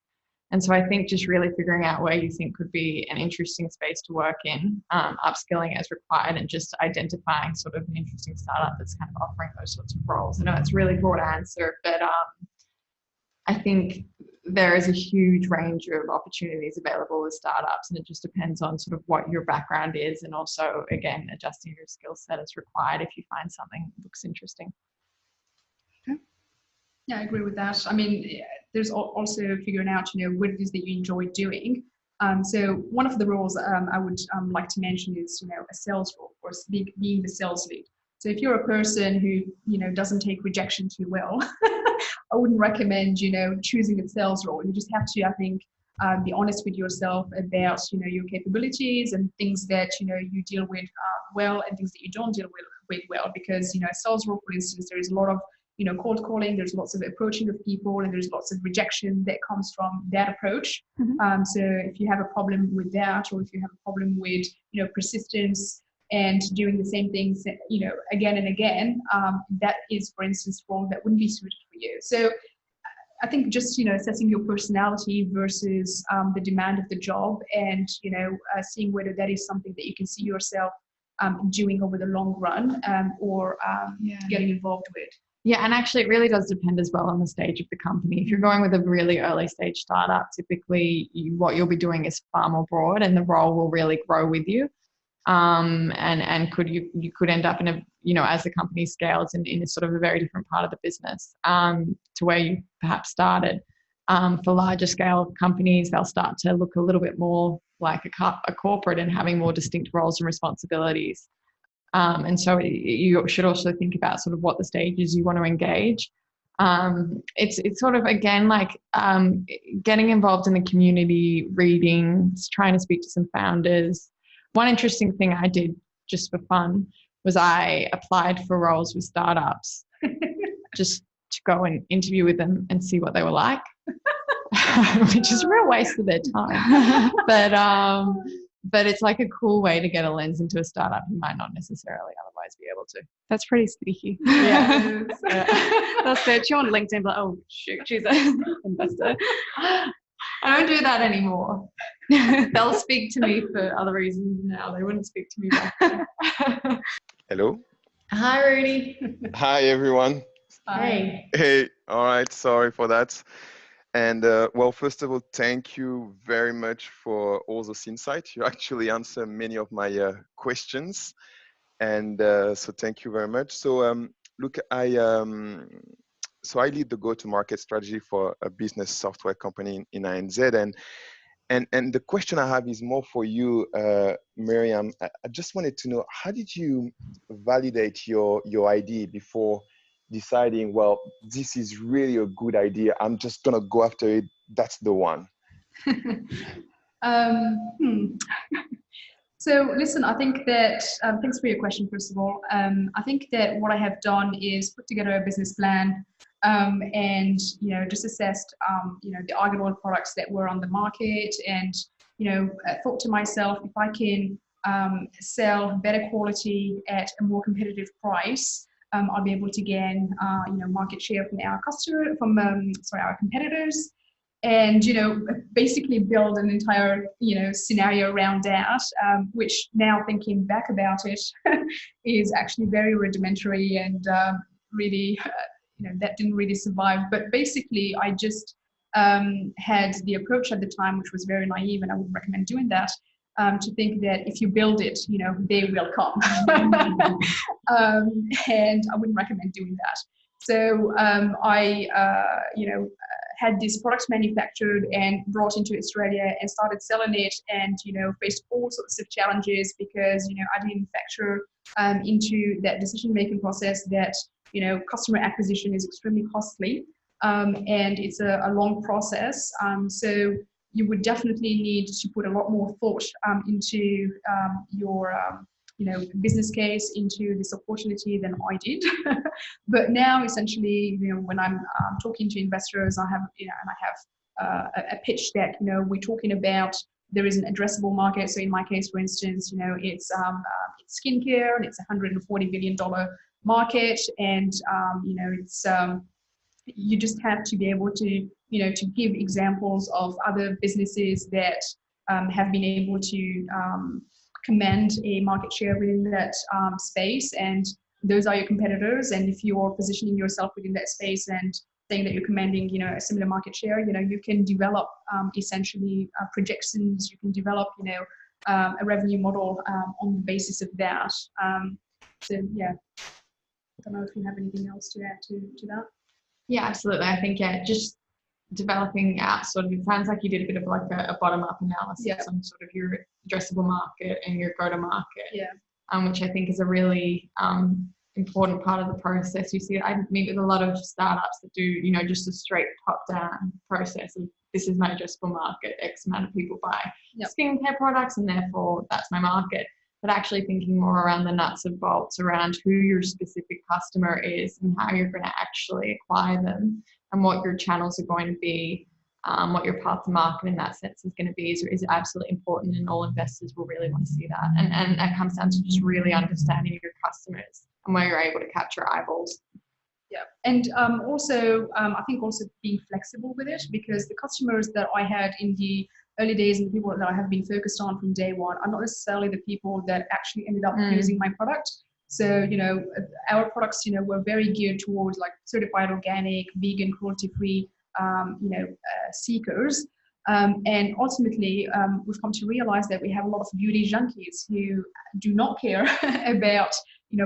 Speaker 3: And so I think just really figuring out where you think could be an interesting space to work in, upskilling as required, and just identifying sort of an interesting startup that's kind of offering those sorts of roles. I know it's a really broad answer, but I think there is a huge range of opportunities available with startups, and it just depends on sort of what your background is, and also, again, adjusting your skill set as required if you find something that looks interesting.
Speaker 2: Yeah, I agree with that. I mean, there's also figuring out, what it is that you enjoy doing. So one of the roles I would like to mention is, a sales role, or being the sales lead. So if you're a person who, doesn't take rejection too well, I wouldn't recommend, choosing a sales role. You just have to, I think, be honest with yourself about, your capabilities and things that, you deal with well, and things that you don't deal with well. Because, a sales role, for instance, there is a lot of, cold calling, there's lots of approaching of people, and there's lots of rejection that comes from that approach. So if you have a problem with that, or if you have a problem with, persistence and doing the same things, again and again, that is, for instance, role that wouldn't be suited for you. So I think just, assessing your personality versus the demand of the job, and, seeing whether that is something that you can see yourself doing over the long run, or getting involved with.
Speaker 3: Yeah, and actually it really does depend as well on the stage of the company. If you're going with a really early stage startup, typically what you'll be doing is far more broad, and the role will really grow with you. And you could end up in a, as the company scales in a sort of a very different part of the business to where you perhaps started. For larger scale companies, they'll start to look a little bit more like a corporate and having more distinct roles and responsibilities. And so you should also think about sort of what the stages you want to engage. It's sort of, again, like getting involved in the community, reading, trying to speak to some founders. One interesting thing I did just for fun was I applied for roles with startups just to go and interview with them and see what they were like, which is a real waste of their time. But it's like a cool way to get a lens into a startup you might not necessarily otherwise be able to.
Speaker 1: That's pretty sneaky.
Speaker 3: Yeah.
Speaker 1: They'll search you on LinkedIn, like, oh, shoot, she's an investor.
Speaker 3: I don't do that anymore. They'll speak to me for other reasons now. They wouldn't speak to me back then.
Speaker 4: Hello.
Speaker 3: Hi, Rudy.
Speaker 4: Hi, everyone.
Speaker 3: Hey.
Speaker 4: Hey, all right. Sorry for that. And well, first of all, thank you very much for all those insights. You actually answered many of my questions. And so thank you very much. So look, so I lead the go-to-market strategy for a business software company in ANZ, and the question I have is more for you, Miriam. I just wanted to know, how did you validate your idea before deciding, well, this is really a good idea, I'm just gonna go after it, that's the one?
Speaker 2: So listen, I think that, thanks for your question, first of all. I think that what I have done is put together a business plan, and, just assessed, the argan oil products that were on the market, and, thought to myself, if I can sell better quality at a more competitive price, I'll be able to gain, market share from our competitors. And, basically build an entire, scenario around that, which now thinking back about it is actually very rudimentary and really, that didn't really survive. But basically, I just had the approach at the time, which was very naive, and I wouldn't recommend doing that, to think that if you build it, they will come. And I wouldn't recommend doing that. So I, had these products manufactured and brought into Australia and started selling it, and faced all sorts of challenges because I didn't factor into that decision-making process that customer acquisition is extremely costly, and it's a long process. So you would definitely need to put a lot more thought into your business case, into this opportunity than I did. But now, essentially, when I'm talking to investors, I have, and I have a pitch deck. We're talking about there is an addressable market. So in my case, for instance, it's skincare, and it's $140 billion market, and it's you just have to be able to to give examples of other businesses that have been able to command a market share within that space, and those are your competitors. And if you're positioning yourself within that space and saying that you're commanding a similar market share, you can develop essentially projections. You can develop a revenue model on the basis of that. So yeah, I don't know if you have anything else to add to that.
Speaker 3: Yeah, absolutely. I think just developing out sort of, it sounds like you did a bit of like a bottom-up analysis on sort of your addressable market and your go-to-market, which I think is a really important part of the process. You see, I meet with a lot of startups that do, just a straight top-down process of, this is my addressable market, X amount of people buy skincare products, and therefore that's my market. But actually thinking more around the nuts and bolts around who your specific customer is and how you're going to actually acquire them, and what your channels are going to be, what your path to market in that sense is going to be is absolutely important, and all investors will really want to see that. And that comes down to just really understanding your customers and where you're able to capture eyeballs.
Speaker 2: Yeah, and also I think also being flexible with it, because the customers that I had in the early days and the people that I have been focused on from day one are not necessarily the people that actually ended up using my product. So, our products, were very geared towards like certified organic, vegan, cruelty-free, seekers. And ultimately, we've come to realize that we have a lot of beauty junkies who do not care about,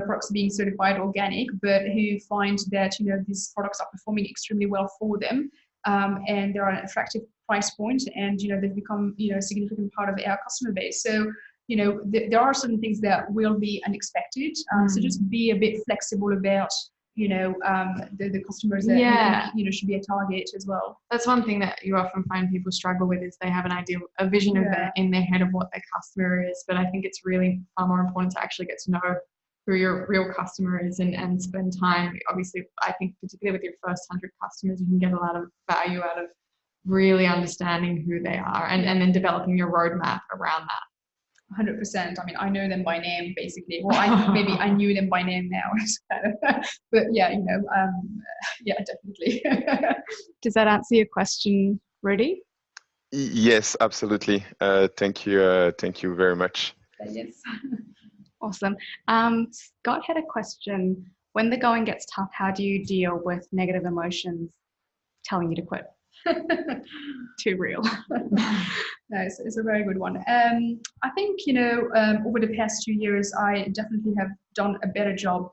Speaker 2: products being certified organic, but who find that, these products are performing extremely well for them. And they're an attractive price point, and, they've become, a significant part of our customer base. So, there are certain things that will be unexpected. So just be a bit flexible about, the customers that you think, should be a target as well.
Speaker 3: That's one thing that you often find people struggle with, is they have an idea, a vision of in their head of what their customer is. But I think it's really far more important to actually get to know who your real customer is and spend time. Obviously, I think particularly with your first 100 customers, you can get a lot of value out of really understanding who they are and then developing your roadmap around that.
Speaker 2: 100%. I mean, I know them by name, basically. Well, maybe I knew them by name now. But yeah, definitely.
Speaker 1: Does that answer your question, Rudy?
Speaker 4: Yes, absolutely. Thank you very much.
Speaker 2: Yes.
Speaker 1: Awesome. Scott had a question. When the going gets tough, how do you deal with negative emotions telling you to quit? Too real.
Speaker 2: No, it's a very good one. I think, over the past 2 years, I definitely have done a better job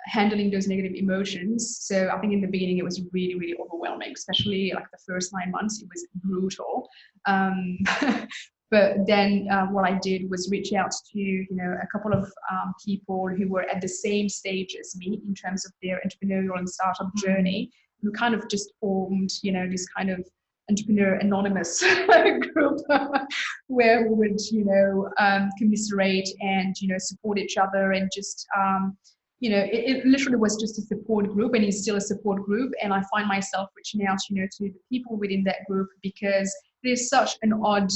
Speaker 2: handling those negative emotions. So I think in the beginning, it was really, really overwhelming, especially like the first 9 months, it was brutal. But then what I did was reach out to, a couple of people who were at the same stage as me in terms of their entrepreneurial and startup journey, who kind of just formed, this kind of entrepreneur anonymous group where we would, commiserate and, support each other and just, it literally was just a support group, and it's still a support group. And I find myself reaching out, to the people within that group, because there's such an odd,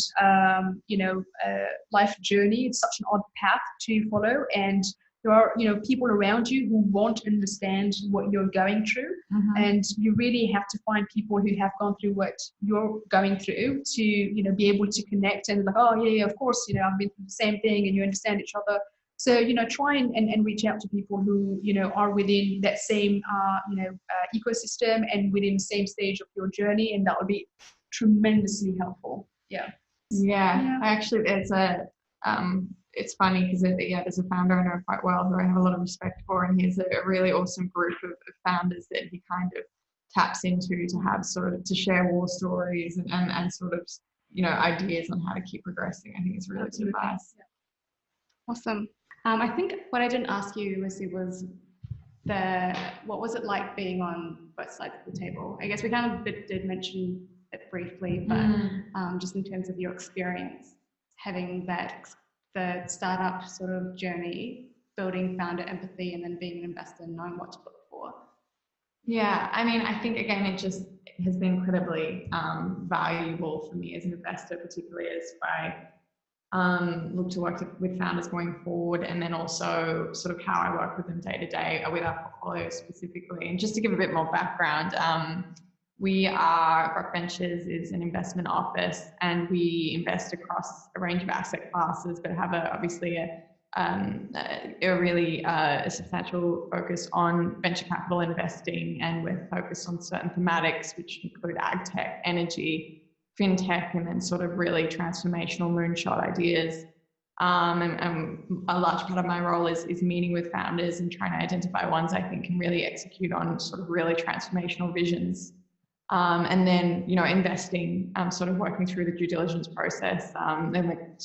Speaker 2: life journey. It's such an odd path to follow. And there are, people around you who won't understand what you're going through. And you really have to find people who have gone through what you're going through to, be able to connect and like, oh yeah, of course, I've been through the same thing, and you understand each other. So, try and reach out to people who, are within that same, ecosystem and within the same stage of your journey. And that would be tremendously helpful. Yeah.
Speaker 3: Actually, it's funny because there's a founder I know quite well who I have a lot of respect for, and he's a really awesome group of founders that he kind of taps into to have sort of to share war stories and sort of, ideas on how to keep progressing. I think it's really good advice.
Speaker 1: Yeah. Awesome. I think what I didn't ask you was what was it like being on both sides of the table? I guess we kind of did mention it briefly, but just in terms of your experience having the startup sort of journey, building founder empathy, and then being an investor, knowing what to look for.
Speaker 3: Yeah, I mean, I think again, it just has been incredibly valuable for me as an investor, particularly as I look to work with founders going forward, and then also sort of how I work with them day to day with our portfolio specifically. And just to give a bit more background, Grok Ventures is an investment office, and we invest across a range of asset classes, but have obviously a really substantial focus on venture capital investing, and we're focused on certain thematics, which include ag tech, energy, fintech, and then sort of really transformational moonshot ideas. And a large part of my role is meeting with founders and trying to identify ones I think can really execute on sort of really transformational visions. And then, investing, sort of working through the due diligence process, then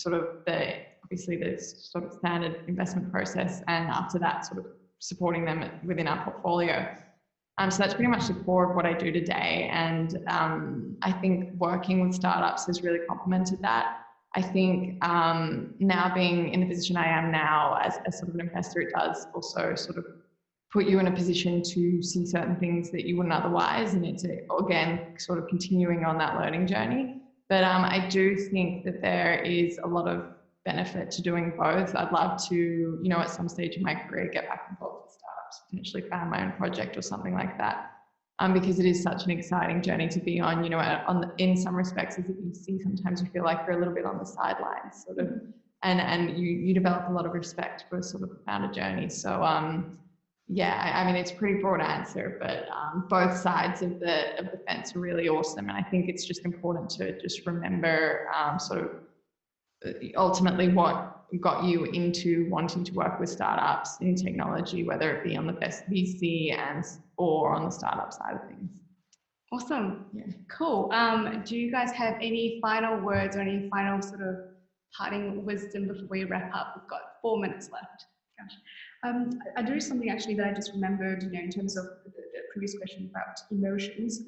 Speaker 3: obviously the sort of standard investment process, and after that sort of supporting them within our portfolio. So that's pretty much the core of what I do today. And I think working with startups has really complemented that. I think now being in the position I am now as sort of an investor, it does also sort of put you in a position to see certain things that you wouldn't otherwise. And it's, again, sort of continuing on that learning journey. But I do think that there is a lot of benefit to doing both. I'd love to, at some stage in my career, get back involved with startups, potentially found my own project or something like that. Because it is such an exciting journey to be on, in some respects as a VC, sometimes you feel like you're a little bit on the sidelines sort of, and you develop a lot of respect for sort of the founder journey. So, I mean, it's a pretty broad answer, but both sides of the fence are really awesome. And I think it's just important to just remember sort of ultimately what got you into wanting to work with startups in technology, whether it be on the best VC or on the startup side of things.
Speaker 1: Awesome. Yeah. Cool. Do you guys have any final words or any final sort of parting wisdom before we wrap up? We've got 4 minutes left. Gosh.
Speaker 2: There is something actually that I just remembered, in terms of the previous question about emotions.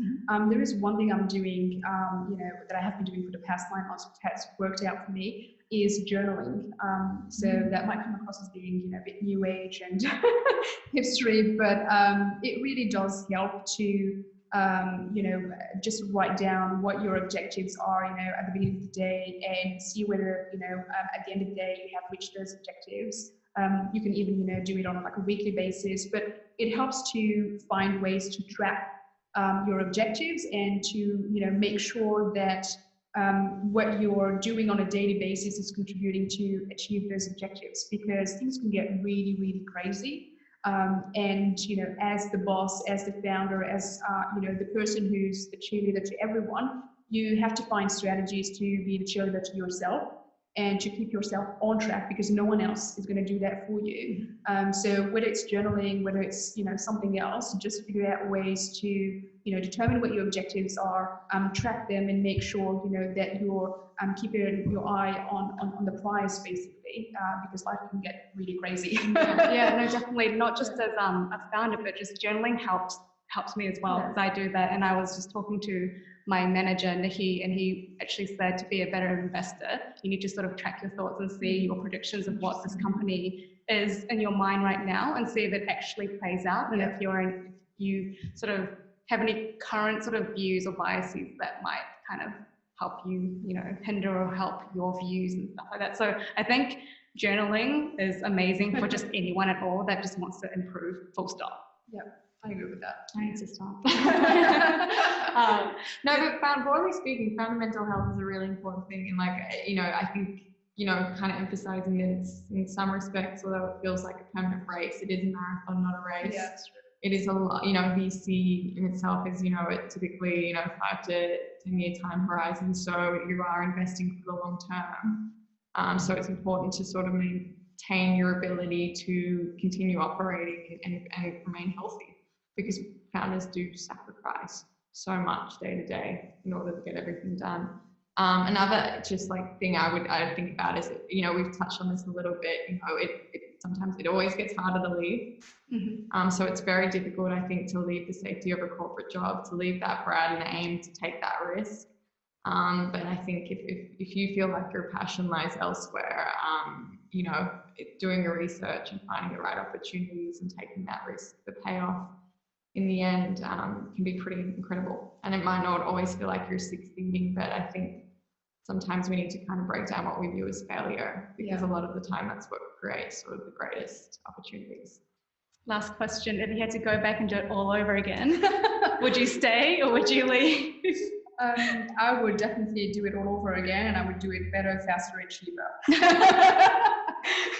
Speaker 2: There is one thing I'm doing, that I have been doing for the past 9 months, which has worked out for me, is journaling. So that might come across as being, a bit new age and history, but it really does help to, just write down what your objectives are, at the beginning of the day, and see whether, at the end of the day you have reached those objectives. You can even, do it on like a weekly basis, but it helps to find ways to track your objectives and to, make sure that what you're doing on a daily basis is contributing to achieve those objectives, because things can get really, really crazy. And, as the boss, as the founder, as, the person who's the cheerleader to everyone, you have to find strategies to be the cheerleader to yourself and to keep yourself on track, because no one else is going to do that for you. So whether it's journaling, whether it's something else, just figure out ways to determine what your objectives are, track them, and make sure that you're keeping your eye on the prize, basically, because life can get really crazy.
Speaker 1: Yeah, no, definitely. Not just as a founder, but just journaling helps me as well, because I do that. And I was just talking to my manager, Nikki, and he actually said to be a better investor, you need to sort of track your thoughts and see your predictions of what this company is in your mind right now, and see if it actually plays out. And if you sort of have any current sort of views or biases that might kind of help you, hinder or help your views and stuff like that. So I think journaling is amazing for just anyone at all that just wants to improve, full stop.
Speaker 2: Yeah, I agree with that.
Speaker 1: I need to stop.
Speaker 3: No, but broadly speaking, fundamental health is a really important thing. And I think, kind of emphasizing that it's, in some respects, although it feels like a permanent race, it is a marathon, not a race. Yeah, that's true. It is a lot, VC in itself is, it typically, 5 to 10 year time horizon. So you are investing for the long term. So it's important to sort of maintain your ability to continue operating and remain healthy, because founders do sacrifice so much day to day in order to get everything done. Another just thing I would think about is, we've touched on this a little bit, sometimes it always gets harder to leave. Mm-hmm. So it's very difficult, I think, to leave the safety of a corporate job, to leave that brand name, to take that risk. But I think if you feel like your passion lies elsewhere, doing your research and finding the right opportunities and taking that risk, the payoff in the end can be pretty incredible. And it might not always feel like you're succeeding, but I think sometimes we need to kind of break down what we view as failure, because a lot of the time that's what creates sort of the greatest opportunities.
Speaker 1: Last question, if you had to go back and do it all over again, would you stay or would you leave?
Speaker 2: I would definitely do it all over again, and I would do it better, faster, and cheaper.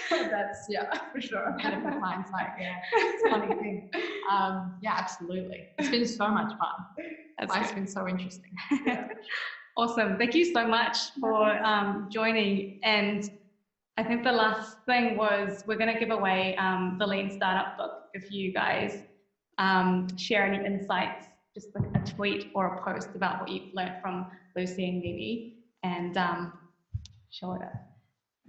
Speaker 2: That's, for sure.
Speaker 3: Kind of hindsight, it's a funny thing. Absolutely. It's been so much fun. Life's been so interesting.
Speaker 1: Awesome. Thank you so much for joining. And I think the last thing was we're going to give away the Lean Startup book if you guys share any insights, just like a tweet or a post about what you've learned from Lucy and Mimi, and show it up.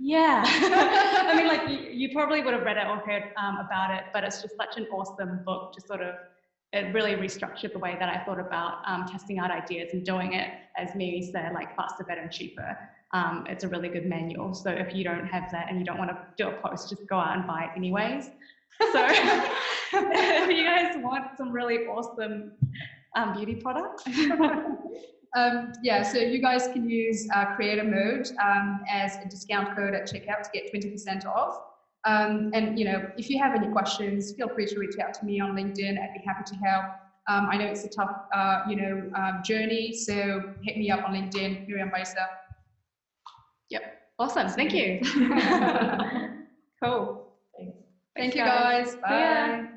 Speaker 1: Yeah. I mean, you probably would have read it or heard about it, but it's just such an awesome book. Just sort of, it really restructured the way that I thought about testing out ideas and doing it, as Mimi said, faster, better, and cheaper. It's a really good manual. So if you don't have that and you don't want to do a post, just go out and buy it anyways. So if you guys want some really awesome beauty products.
Speaker 2: So you guys can use creator mode as a discount code at checkout to get 20% off. And if you have any questions, feel free to reach out to me on LinkedIn. I'd be happy to help. I know it's a tough journey, so hit me up on LinkedIn, Baissa.
Speaker 1: Yep. Awesome. Thank you. Cool.
Speaker 2: Thank you guys. Bye.